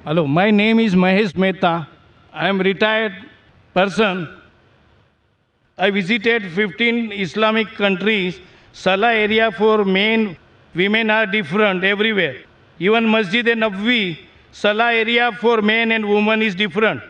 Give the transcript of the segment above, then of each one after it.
Hello, my name is Mahesh Mehta. I am retired person. I visited 15 Islamic countries. Salah area for men, women are different everywhere. Even Masjid-e-Nabwi, Salah area for men and women is different.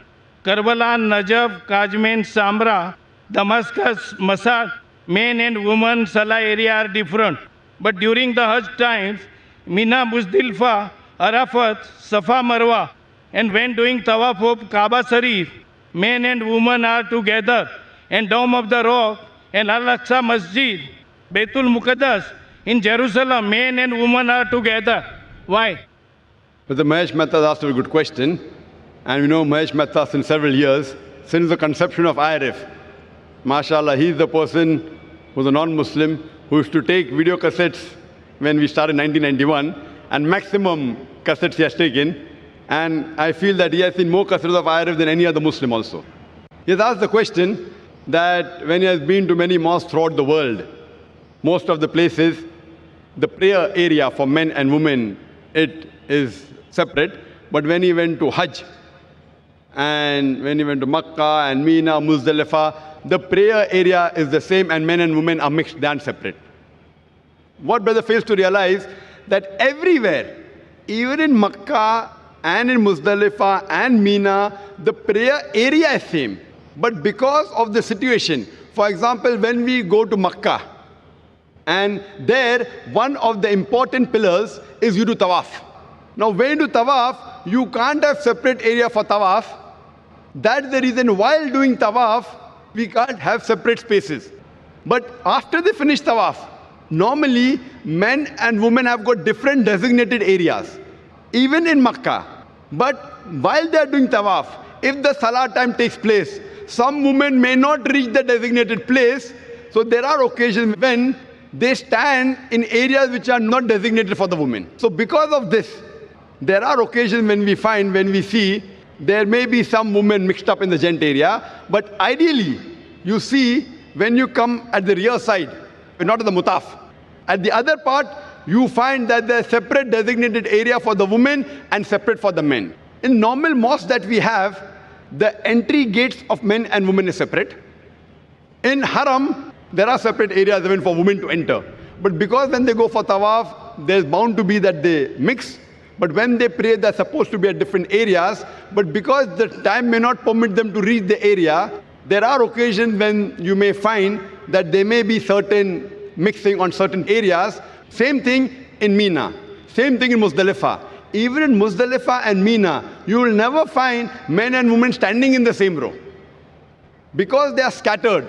Karbala, Najaf, Kajmen, Samra, Damascus, Masad, men and women Salah area are different. But during the Hajj times, Mina, Muzdalifah, Arafat, Safa, Marwa, and when doing Tawaf of Kaaba Sharif, men and women are together. And Dome of the Rock and Al-Aqsa Masjid, Baitul Muqaddas, in Jerusalem, men and women are together. Why? Mr. Mahesh Mehta asked a good question. And we know Mahesh Mehta since several years, since the conception of IRF. MashaAllah, he's the person who's a non-Muslim who used to take video cassettes when we started in 1991, and maximum cassettes he has taken. And I feel that he has seen more cassettes of IRF than any other Muslim also. He has asked the question that when he has been to many mosques throughout the world, most of the places, the prayer area for men and women, it is separate. But when he went to Hajj, and when he went to Makkah and Mina, Muzdalifah, the prayer area is the same and men and women are mixed, they aren't separate. What brother fails to realize, that everywhere, even in Makkah and in Muzdalifah and Mina, the prayer area is same. But because of the situation, for example, when we go to Makkah, and there, one of the important pillars is you do tawaf. Now, when you do tawaf, you can't have separate area for tawaf. That's the reason while doing tawaf, we can't have separate spaces. But after they finish tawaf, normally men and women have got different designated areas, even in Makkah. But while they are doing tawaf, if the salah time takes place, some women may not reach the designated place. So there are occasions when they stand in areas which are not designated for the women. So because of this, there are occasions when we see, there may be some women mixed up in the gent area. But ideally, you see, when you come at the rear side, not at the mutaf, at the other part, you find that there's separate designated area for the women and separate for the men. In normal mosques that we have, the entry gates of men and women is separate. In Haram, there are separate areas even for women to enter. But because when they go for tawaf, there's bound to be that they mix. But when they pray, they're supposed to be at different areas. But because the time may not permit them to reach the area, there are occasions when you may find that there may be certain mixing on certain areas. Same thing in Mina. Same thing in Muzdalifah. Even in Muzdalifah and Mina, you will never find men and women standing in the same row. Because they are scattered.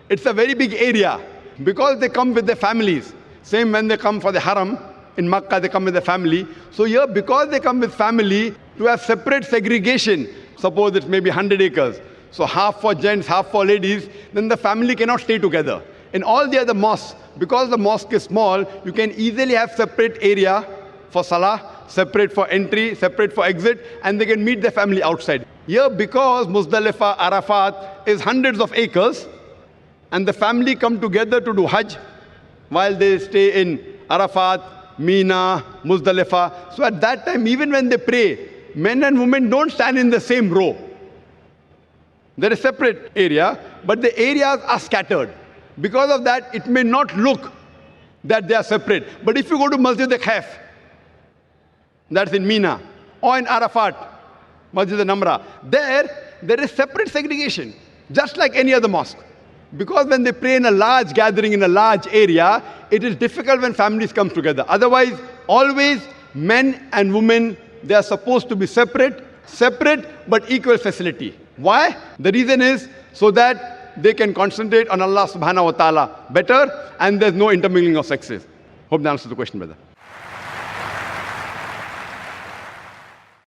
It's a very big area. Because they come with their families. Same when they come for the Haram. In Makkah, they come with their family. So here, because they come with family, to have separate segregation, suppose it's maybe 100 acres. So half for gents, half for ladies, then the family cannot stay together. In all the other mosques, because the mosque is small, you can easily have separate area for salah, separate for entry, separate for exit, and they can meet their family outside. Here, because Muzdalifah, Arafat is hundreds of acres, and the family come together to do Hajj, while they stay in Arafat, Mina, Muzdalifah. So at that time, even when they pray, men and women don't stand in the same row. There is separate area, but the areas are scattered. Because of that, it may not look that they are separate. But if you go to Masjid al-Khaif, that's in Mina, or in Arafat, Masjid al-Namra, there is separate segregation, just like any other mosque. Because when they pray in a large gathering, in a large area, it is difficult when families come together. Otherwise, always men and women, they are supposed to be separate but equal facility. Why? The reason is so that they can concentrate on Allah subhanahu wa ta'ala better, and there's no intermingling of sexes. Hope that answers the question, brother.